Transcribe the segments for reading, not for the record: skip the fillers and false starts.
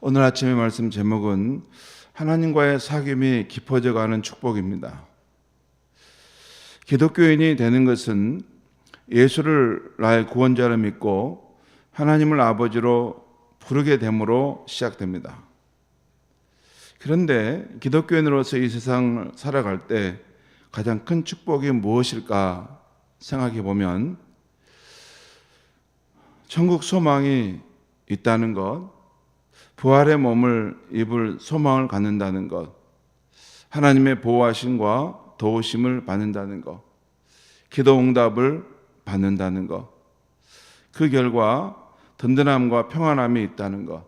오늘 아침의 말씀 제목은 하나님과의 사귐이 깊어져가는 축복입니다. 기독교인이 되는 것은 예수를 나의 구원자로 믿고 하나님을 아버지로 부르게 됨으로 시작됩니다. 그런데 기독교인으로서 이 세상을 살아갈 때 가장 큰 축복이 무엇일까 생각해 보면 천국 소망이 있다는 것, 부활의 몸을 입을 소망을 갖는다는 것, 하나님의 보호하심과 도우심을 받는다는 것, 기도 응답을 받는다는 것, 그 결과 든든함과 평안함이 있다는 것,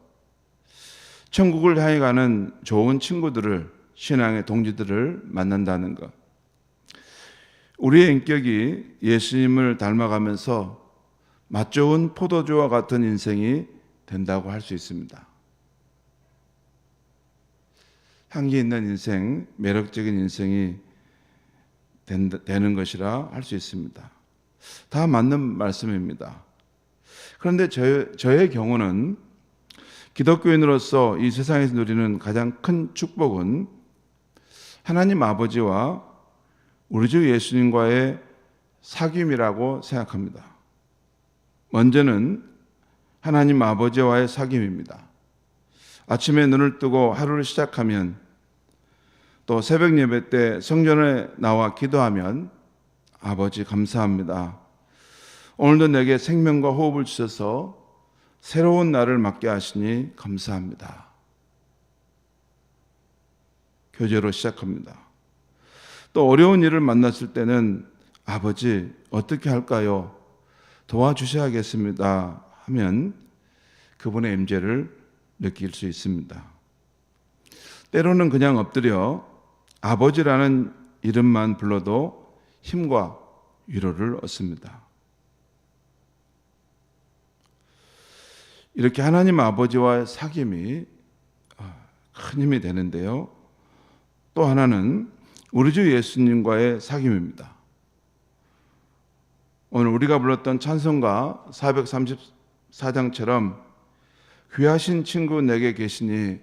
천국을 향해 가는 좋은 친구들을, 신앙의 동지들을 만난다는 것, 우리의 인격이 예수님을 닮아가면서 맛 좋은 포도주와 같은 인생이 된다고 할 수 있습니다. 향기 있는 인생, 매력적인 인생이 되는 것이라 할 수 있습니다. 다 맞는 말씀입니다. 그런데 저의 경우는 기독교인으로서 이 세상에서 누리는 가장 큰 축복은 하나님 아버지와 우리 주 예수님과의 사귐이라고 생각합니다. 먼저는 하나님 아버지와의 사귐입니다. 아침에 눈을 뜨고 하루를 시작하면 또 새벽 예배 때 성전에 나와 기도하면 아버지 감사합니다. 오늘도 내게 생명과 호흡을 주셔서 새로운 날을 맞게 하시니 감사합니다. 교제로 시작합니다. 또 어려운 일을 만났을 때는 아버지 어떻게 할까요? 도와주셔야겠습니다 하면 그분의 임재를 느낄 수 있습니다. 때로는 그냥 엎드려 아버지라는 이름만 불러도 힘과 위로를 얻습니다. 이렇게 하나님 아버지와의 사귐이 큰 힘이 되는데요. 또 하나는 우리 주 예수님과의 사귐입니다. 오늘 우리가 불렀던 찬송가 434장처럼 귀하신 친구 내게 계시니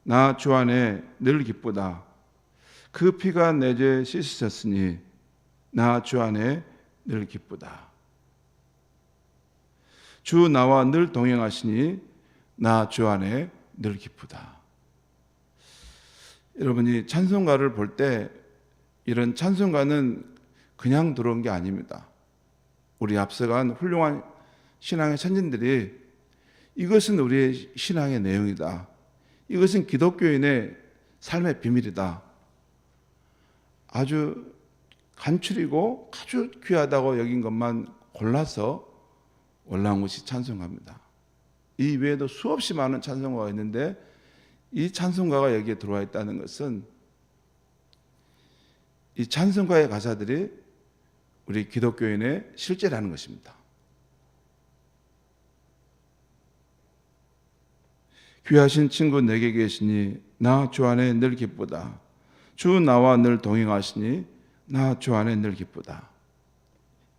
나 주 안에 늘 기쁘다. 그 피가 내 죄 씻으셨으니 나 주 안에 늘 기쁘다. 주 나와 늘 동행하시니 나 주 안에 늘 기쁘다. 여러분이 찬송가를 볼 때 이런 찬송가는 그냥 들어온 게 아닙니다. 우리 앞서간 훌륭한 신앙의 선진들이 이것은 우리의 신앙의 내용이다. 이것은 기독교인의 삶의 비밀이다. 아주 간추리고 아주 귀하다고 여긴 것만 골라서 올라온 것이 찬송가입니다. 이 외에도 수없이 많은 찬송가가 있는데 이 찬송가가 여기에 들어와 있다는 것은 이 찬송가의 가사들이 우리 기독교인의 실제라는 것입니다. 귀하신 친구 내게 계시니 나 주 안에 늘 기쁘다. 주 나와 늘 동행하시니 나 주 안에 늘 기쁘다.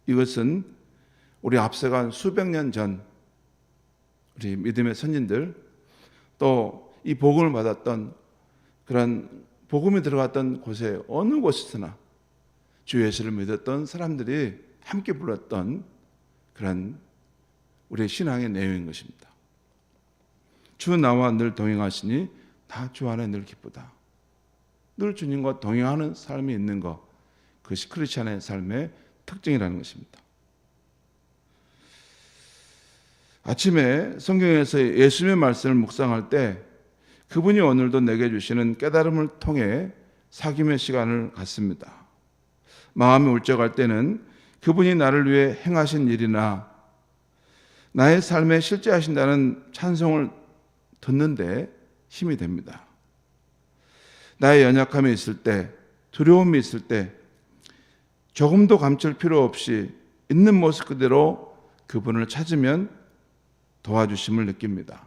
이것은 우리 앞서간 수백 년 전 우리 믿음의 선진들 또 이 복음을 받았던 그런 복음이 들어갔던 곳에 어느 곳에서나 주 예수를 믿었던 사람들이 함께 불렀던 그런 우리의 신앙의 내용인 것입니다. 주 나와 늘 동행하시니 나 주 안에 늘 기쁘다. 늘 주님과 동행하는 삶이 있는 것, 그것이 크리스찬의 삶의 특징이라는 것입니다. 아침에 성경에서 예수님의 말씀을 묵상할 때 그분이 오늘도 내게 주시는 깨달음을 통해 사귐의 시간을 갖습니다. 마음이 울적할 때는 그분이 나를 위해 행하신 일이나 나의 삶에 실제 하신다는 찬송을 듣는데 힘이 됩니다. 나의 연약함이 있을 때, 두려움이 있을 때 조금도 감출 필요 없이 있는 모습 그대로 그분을 찾으면 도와주심을 느낍니다.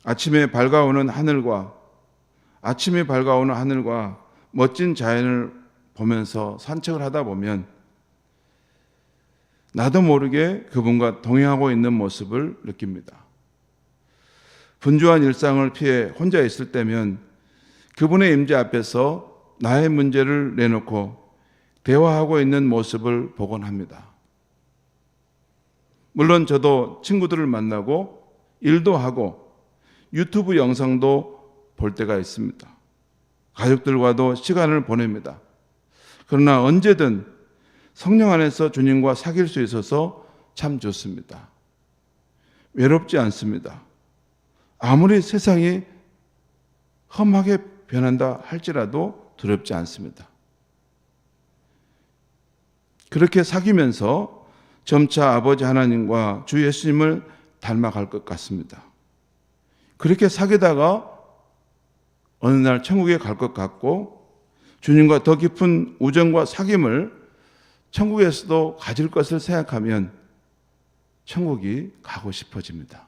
아침에 밝아오는 하늘과 멋진 자연을 보면서 산책을 하다 보면 나도 모르게 그분과 동행하고 있는 모습을 느낍니다. 분주한 일상을 피해 혼자 있을 때면 그분의 임재 앞에서 나의 문제를 내놓고 대화하고 있는 모습을 보곤 합니다. 물론 저도 친구들을 만나고 일도 하고 유튜브 영상도 볼 때가 있습니다. 가족들과도 시간을 보냅니다. 그러나 언제든 성령 안에서 주님과 사귈 수 있어서 참 좋습니다. 외롭지 않습니다. 아무리 세상이 험하게 변한다 할지라도 두렵지 않습니다. 그렇게 사귀면서 점차 아버지 하나님과 주 예수님을 닮아갈 것 같습니다. 그렇게 사귀다가 어느 날 천국에 갈 것 같고 주님과 더 깊은 우정과 사귐을 천국에서도 가질 것을 생각하면 천국이 가고 싶어집니다.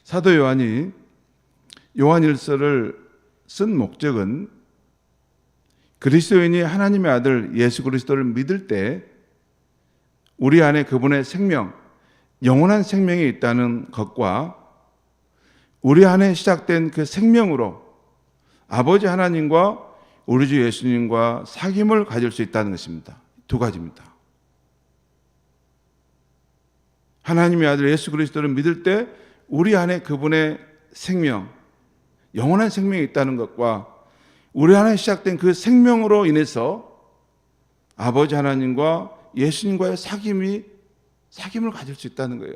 사도 요한이 요한일서를 쓴 목적은 그리스도인이 하나님의 아들 예수 그리스도를 믿을 때 우리 안에 그분의 생명, 영원한 생명이 있다는 것과 우리 안에 시작된 그 생명으로 아버지 하나님과 우리 주 예수님과 사귐을 가질 수 있다는 것입니다. 두 가지입니다. 하나님의 아들 예수 그리스도를 믿을 때 우리 안에 그분의 생명, 영원한 생명이 있다는 것과 우리 안에 시작된 그 생명으로 인해서 아버지 하나님과 예수님과의 사귐을 가질 수 있다는 거예요.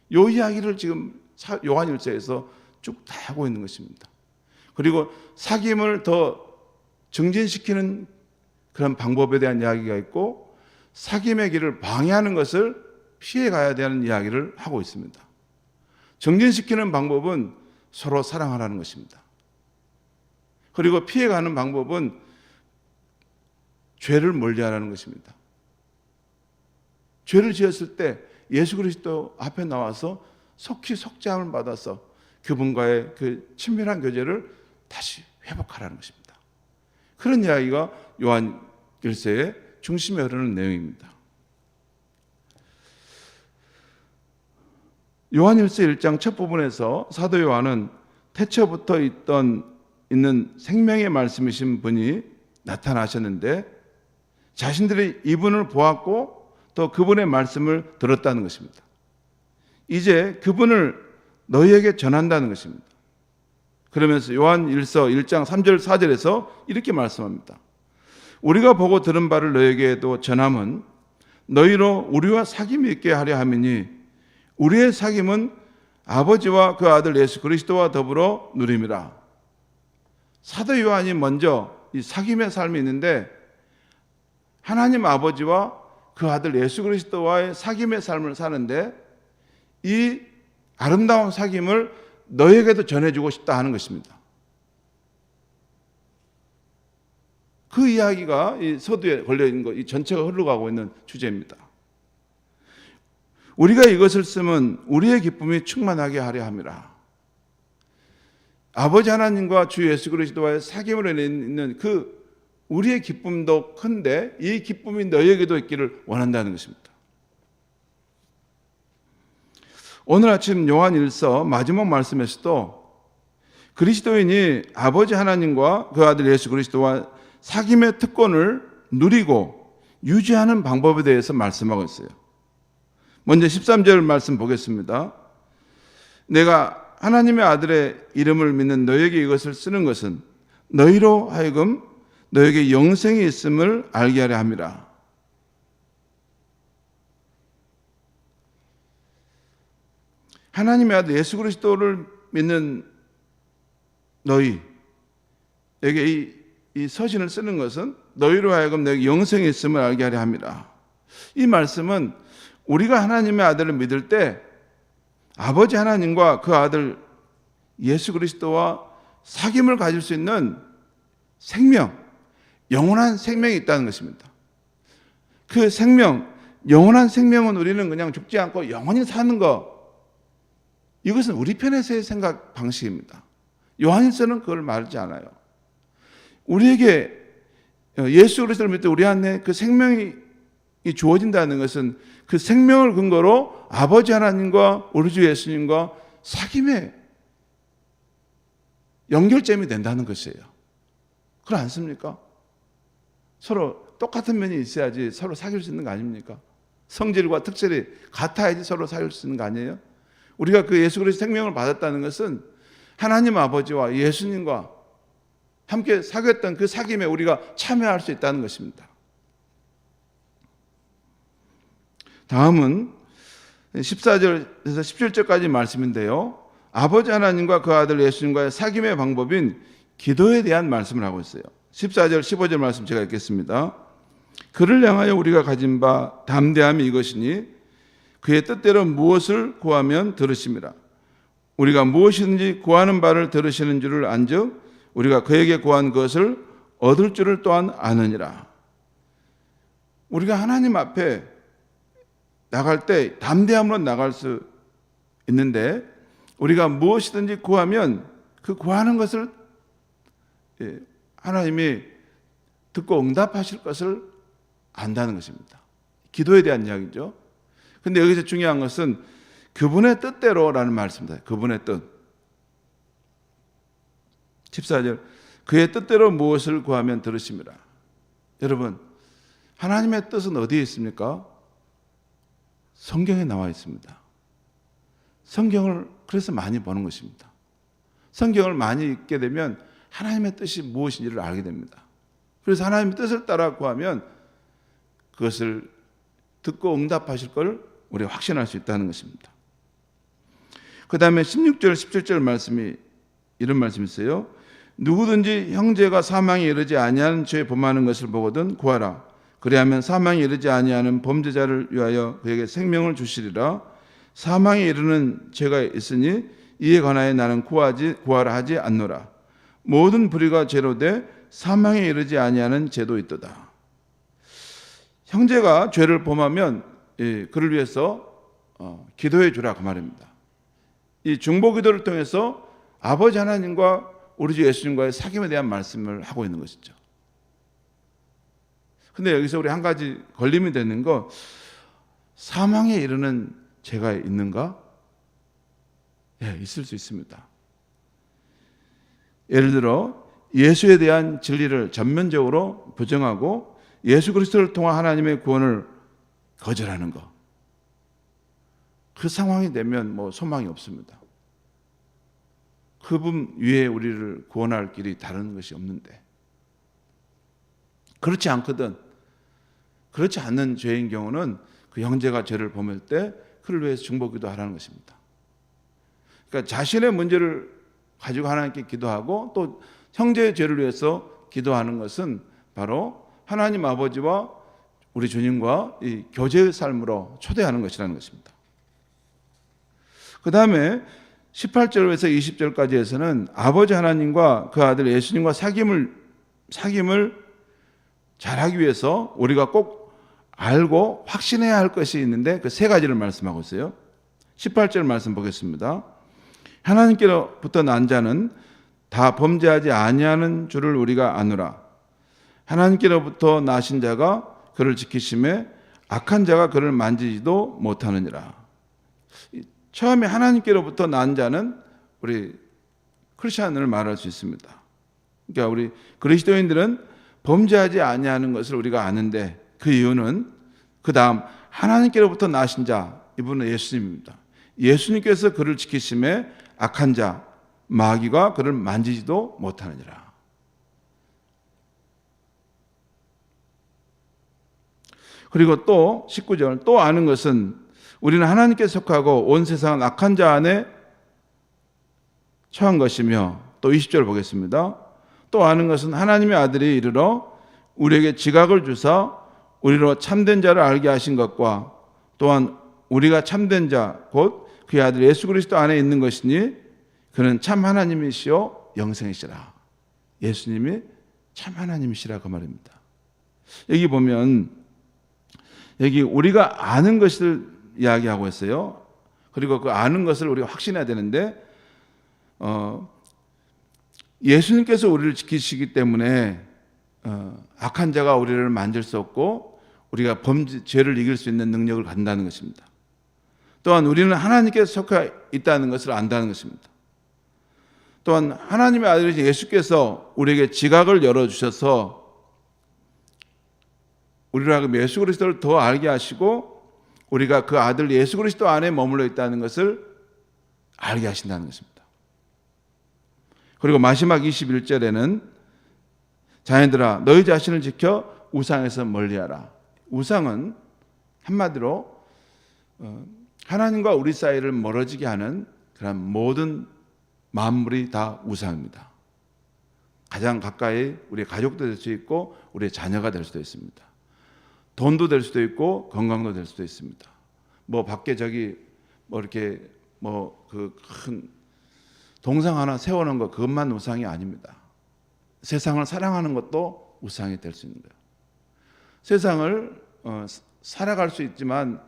이 이야기를 지금 요한일서에서 쭉 다 하고 있는 것입니다. 그리고 사귐을 더 증진시키는 그런 방법에 대한 이야기가 있고 사귐의 길을 방해하는 것을 피해 가야 되는 이야기를 하고 있습니다. 증진시키는 방법은 서로 사랑하라는 것입니다. 그리고 피해가는 방법은 죄를 멀리하라는 것입니다. 죄를 지었을 때 예수 그리스도 앞에 나와서 속히 속죄함을 받아서 그분과의 그 친밀한 교제를 다시 회복하라는 것입니다. 그런 이야기가 요한 1서의 중심에 흐르는 내용입니다. 요한 1서 1장 첫 부분에서 사도 요한은 태초부터 있는 생명의 말씀이신 분이 나타나셨는데 자신들이 이분을 보았고 또 그분의 말씀을 들었다는 것입니다. 이제 그분을 너희에게 전한다는 것입니다. 그러면서 요한 1서 1장 3절 4절에서 이렇게 말씀합니다. 우리가 보고 들은 바를 너희에게도 전함은 너희로 우리와 사귐이 있게 하려 함이니 우리의 사귐은 아버지와 그 아들 예수 그리스도와 더불어 누림이라. 사도 요한이 먼저 이 사귐의 삶이 있는데 하나님 아버지와 그 아들 예수 그리스도와의 사귐의 삶을 사는데 이 아름다운 사귐을 너에게도 전해주고 싶다 하는 것입니다. 그 이야기가 이 서두에 걸려있는 것, 이 전체가 흘러가고 있는 주제입니다. 우리가 이것을 쓰면 우리의 기쁨이 충만하게 하려 함이라. 아버지 하나님과 주 예수 그리스도와의 사귐을 있는 그 우리의 기쁨도 큰데 이 기쁨이 너에게도 있기를 원한다는 것입니다. 오늘 아침 요한 1서 마지막 말씀에서도 그리스도인이 아버지 하나님과 그 아들 예수 그리스도와 사귐의 특권을 누리고 유지하는 방법에 대해서 말씀하고 있어요. 먼저 13절 말씀 보겠습니다. 내가 하나님의 아들의 이름을 믿는 너에게 이것을 쓰는 것은 너희로 하여금 너에게 영생이 있음을 알게 하려 함이라. 하나님의 아들 예수 그리스도를 믿는 너희에게 이 서신을 쓰는 것은 너희로 하여금 너에게 영생이 있음을 알게 하려 함이라. 이 말씀은 우리가 하나님의 아들을 믿을 때 아버지 하나님과 그 아들 예수 그리스도와 사귐을 가질 수 있는 생명, 영원한 생명이 있다는 것입니다. 그 생명, 영원한 생명은 우리는 그냥 죽지 않고 영원히 사는 것, 이것은 우리 편에서의 생각 방식입니다. 요한일서는 그걸 말하지 않아요. 우리에게 예수 그리스도를 믿을 때 우리 안에 그 생명이 이 주어진다는 것은 그 생명을 근거로 아버지 하나님과 우리 주 예수님과 사귐의 연결점이 된다는 것이에요. 그렇지 않습니까? 서로 똑같은 면이 있어야지 서로 사귈 수 있는 거 아닙니까? 성질과 특질이 같아야지 서로 사귈 수 있는 거 아니에요? 우리가 그 예수 그리스도 생명을 받았다는 것은 하나님 아버지와 예수님과 함께 사귀었던 그 사귐에 우리가 참여할 수 있다는 것입니다. 다음은 14절에서 17절까지 말씀인데요. 아버지 하나님과 그 아들 예수님과의 사귐의 방법인 기도에 대한 말씀을 하고 있어요. 14절, 15절 말씀 제가 읽겠습니다. 그를 향하여 우리가 가진 바 담대함이 이것이니 그의 뜻대로 무엇을 구하면 들으심이라. 우리가 무엇이든지 구하는 바를 들으시는 줄을 안즉 우리가 그에게 구한 것을 얻을 줄을 또한 아느니라. 우리가 하나님 앞에 나갈 때 담대함으로 나갈 수 있는데 우리가 무엇이든지 구하면 그 구하는 것을 하나님이 듣고 응답하실 것을 안다는 것입니다. 기도에 대한 이야기죠. 그런데 여기서 중요한 것은 그분의 뜻대로라는 말씀입니다. 그분의 뜻. 14절 그의 뜻대로 무엇을 구하면 들으심이라. 여러분 하나님의 뜻은 어디에 있습니까? 성경에 나와 있습니다. 성경을 그래서 많이 보는 것입니다. 성경을 많이 읽게 되면 하나님의 뜻이 무엇인지를 알게 됩니다. 그래서 하나님의 뜻을 따라 구하면 그것을 듣고 응답하실 걸 우리가 확신할 수 있다는 것입니다. 그 다음에 16절, 17절 말씀이 이런 말씀이 있어요. 누구든지 형제가 사망에 이르지 아니하는 죄에 범하는 것을 보거든 구하라. 그리하면 사망에 이르지 아니하는 범죄자를 위하여 그에게 생명을 주시리라. 사망에 이르는 죄가 있으니 이에 관하여 나는 구하라 하지 않노라. 모든 불의가 죄로 돼 사망에 이르지 아니하는 죄도 있도다. 형제가 죄를 범하면 그를 위해서 기도해 주라 그 말입니다. 이 중보 기도를 통해서 아버지 하나님과 우리 주 예수님과의 사귐에 대한 말씀을 하고 있는 것이죠. 근데 여기서 우리 한 가지 걸림이 되는 거, 사망에 이르는 죄가 있는가? 예, 있을 수 있습니다. 예를 들어 예수에 대한 진리를 전면적으로 부정하고 예수 그리스도를 통한 하나님의 구원을 거절하는 것. 그 상황이 되면 뭐 소망이 없습니다. 그분 위에 우리를 구원할 길이 다른 것이 없는데, 그렇지 않거든. 그렇지 않는 죄인 경우는 그 형제가 죄를 범할 때 그를 위해서 중보기도 하라는 것입니다. 그러니까 자신의 문제를 가지고 하나님께 기도하고 또 형제의 죄를 위해서 기도하는 것은 바로 하나님 아버지와 우리 주님과 이 교제의 삶으로 초대하는 것이라는 것입니다. 그 다음에 18절에서 20절까지 해서는 아버지 하나님과 그 아들 예수님과 사귐을 잘하기 위해서 우리가 꼭 알고 확신해야 할 것이 있는데 그 세 가지를 말씀하고 있어요. 18절 말씀 보겠습니다. 하나님께로부터 난 자는 다 범죄하지 아니하는 줄을 우리가 아노라. 하나님께로부터 나신 자가 그를 지키심에 악한 자가 그를 만지지도 못하느니라. 처음에 하나님께로부터 난 자는 우리 크리스천을 말할 수 있습니다. 그러니까 우리 그리스도인들은 범죄하지 아니하는 것을 우리가 아는데 그 이유는 그 다음 하나님께로부터 나신 자, 이분은 예수님입니다. 예수님께서 그를 지키심에 악한 자, 마귀가 그를 만지지도 못하느니라. 그리고 또 19절, 또 아는 것은 우리는 하나님께 속하고 온 세상은 악한 자 안에 처한 것이며, 또 20절 보겠습니다. 또 아는 것은 하나님의 아들이 이르러 우리에게 지각을 주사 우리로 참된 자를 알게 하신 것과 또한 우리가 참된 자 곧 그의 아들 예수 그리스도 안에 있는 것이니 그는 참 하나님이시요 영생이시라. 예수님이 참 하나님이시라 그 말입니다. 여기 보면 여기 우리가 아는 것을 이야기하고 있어요. 그리고 그 아는 것을 우리가 확신해야 되는데 예수님께서 우리를 지키시기 때문에 악한 자가 우리를 만질 수 없고 우리가 죄를 이길 수 있는 능력을 갖는다는 것입니다. 또한 우리는 하나님께 속해 있다는 것을 안다는 것입니다. 또한 하나님의 아들이신 예수께서 우리에게 지각을 열어주셔서 우리로 하여금 예수 그리스도를 더 알게 하시고 우리가 그 아들 예수 그리스도 안에 머물러 있다는 것을 알게 하신다는 것입니다. 그리고 마지막 21절에는 자녀들아 너희 자신을 지켜 우상에서 멀리하라. 우상은 한마디로 하나님과 우리 사이를 멀어지게 하는 그런 모든 만물이 다 우상입니다. 가장 가까이 우리의 가족도 될 수 있고 우리의 자녀가 될 수도 있습니다. 돈도 될 수도 있고 건강도 될 수도 있습니다. 뭐 밖에 이렇게 그 큰 동상 하나 세워놓은 것 그것만 우상이 아닙니다. 세상을 사랑하는 것도 우상이 될 수 있는 거예요. 세상을 살아갈 수 있지만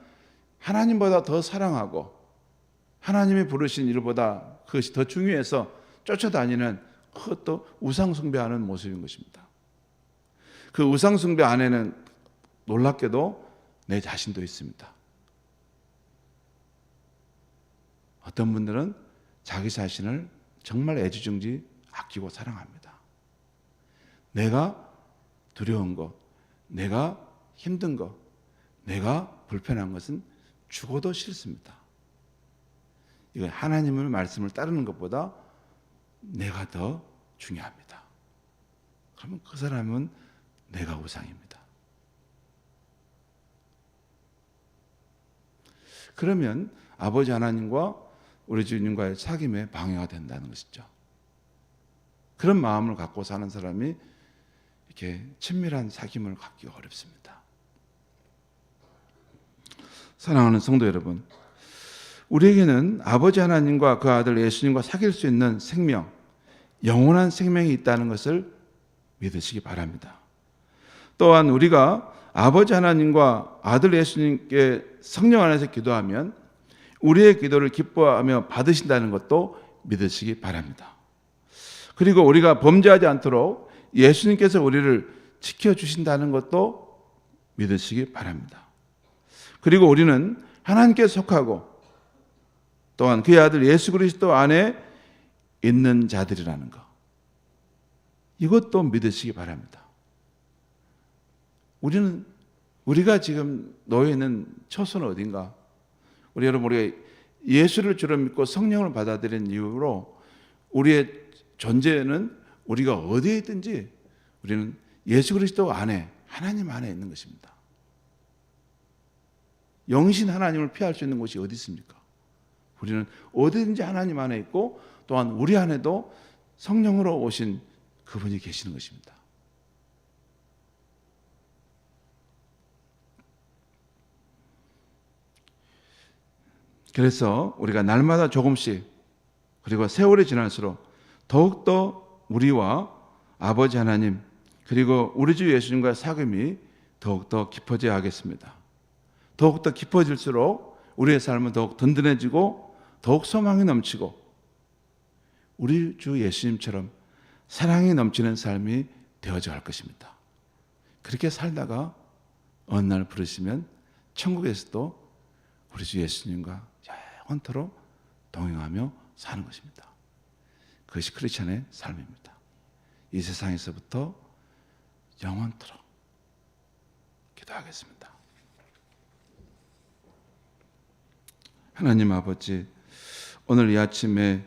하나님보다 더 사랑하고 하나님이 부르신 일보다 그것이 더 중요해서 쫓아다니는 그것도 우상 숭배하는 모습인 것입니다. 그 우상 숭배 안에는 놀랍게도 내 자신도 있습니다. 어떤 분들은 자기 자신을 정말 애지중지 아끼고 사랑합니다. 내가 두려운 것, 내가 힘든 것, 내가 불편한 것은 죽어도 싫습니다. 이건 하나님의 말씀을 따르는 것보다 내가 더 중요합니다. 그러면 그 사람은 내가 우상입니다. 그러면 아버지 하나님과 우리 주님과의 사귐에 방해가 된다는 것이죠. 그런 마음을 갖고 사는 사람이 이렇게 친밀한 사귐을 갖기가 어렵습니다. 사랑하는 성도 여러분, 우리에게는 아버지 하나님과 그 아들 예수님과 사귈 수 있는 생명, 영원한 생명이 있다는 것을 믿으시기 바랍니다. 또한 우리가 아버지 하나님과 아들 예수님께 성령 안에서 기도하면 우리의 기도를 기뻐하며 받으신다는 것도 믿으시기 바랍니다. 그리고 우리가 범죄하지 않도록 예수님께서 우리를 지켜주신다는 것도 믿으시기 바랍니다. 그리고 우리는 하나님께 속하고 또한 그의 아들 예수 그리스도 안에 있는 자들이라는 것, 이것도 믿으시기 바랍니다. 우리가 지금 놓여 있는 처소는 어딘가? 우리가 예수를 주로 믿고 성령을 받아들인 이후로 우리의 존재는 우리가 어디에 있든지 우리는 예수 그리스도 안에, 하나님 안에 있는 것입니다. 영신 하나님을 피할 수 있는 곳이 어디 있습니까? 우리는 어디든지 하나님 안에 있고 또한 우리 안에도 성령으로 오신 그분이 계시는 것입니다. 그래서 우리가 날마다 조금씩 그리고 세월이 지날수록 더욱더 우리와 아버지 하나님 그리고 우리 주 예수님과의 사귐이 더욱더 깊어져야 하겠습니다. 더욱더 깊어질수록 우리의 삶은 더욱 든든해지고 더욱 소망이 넘치고 우리 주 예수님처럼 사랑이 넘치는 삶이 되어져 갈 것입니다. 그렇게 살다가 어느 날 부르시면 천국에서도 우리 주 예수님과 영원토록 동행하며 사는 것입니다. 그것이 크리스천의 삶입니다. 이 세상에서부터 영원토록 기도하겠습니다. 하나님 아버지, 오늘 이 아침에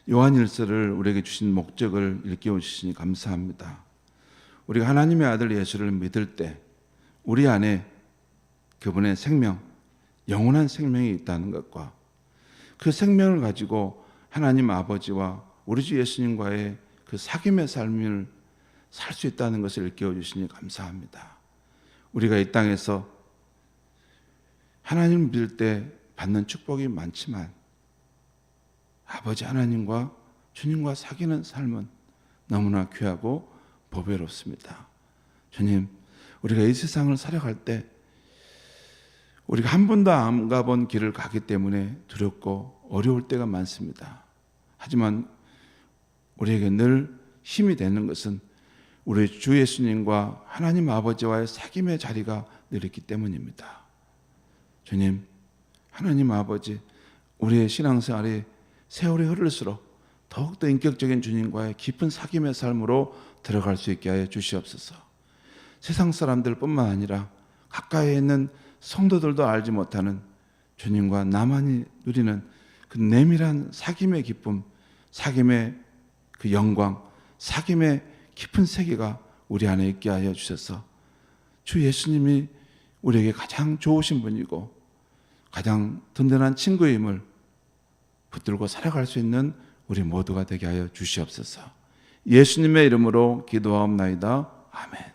요한일서를 우리에게 주신 목적을 일깨워 주시니 감사합니다. 우리가 하나님의 아들 예수를 믿을 때 우리 안에 그분의 생명, 영원한 생명이 있다는 것과 그 생명을 가지고 하나님 아버지와 우리 주 예수님과의 그 사귐의 삶을 살 수 있다는 것을 일깨워 주시니 감사합니다. 우리가 이 땅에서 하나님을 믿을 때 받는 축복이 많지만 아버지 하나님과 주님과 사귀는 삶은 너무나 귀하고 보배롭습니다. 주님, 우리가 이 세상을 살아갈 때 우리가 한 번도 안 가본 길을 가기 때문에 두렵고 어려울 때가 많습니다. 하지만 우리에게 늘 힘이 되는 것은 우리 주 예수님과 하나님 아버지와의 사귐의 자리가 늘 있기 때문입니다. 주님, 하나님 아버지, 우리의 신앙생활이 세월이 흐를수록 더욱더 인격적인 주님과의 깊은 사귐의 삶으로 들어갈 수 있게 하여 주시옵소서. 세상 사람들뿐만 아니라 가까이에 있는 성도들도 알지 못하는 주님과 나만이 누리는 그 내밀한 사귐의 기쁨, 사귐의 그 영광, 사귐의 깊은 세계가 우리 안에 있게 하여 주셔서 주 예수님이 우리에게 가장 좋으신 분이고 가장 든든한 친구임을 붙들고 살아갈 수 있는 우리 모두가 되게 하여 주시옵소서. 예수님의 이름으로 기도하옵나이다. 아멘.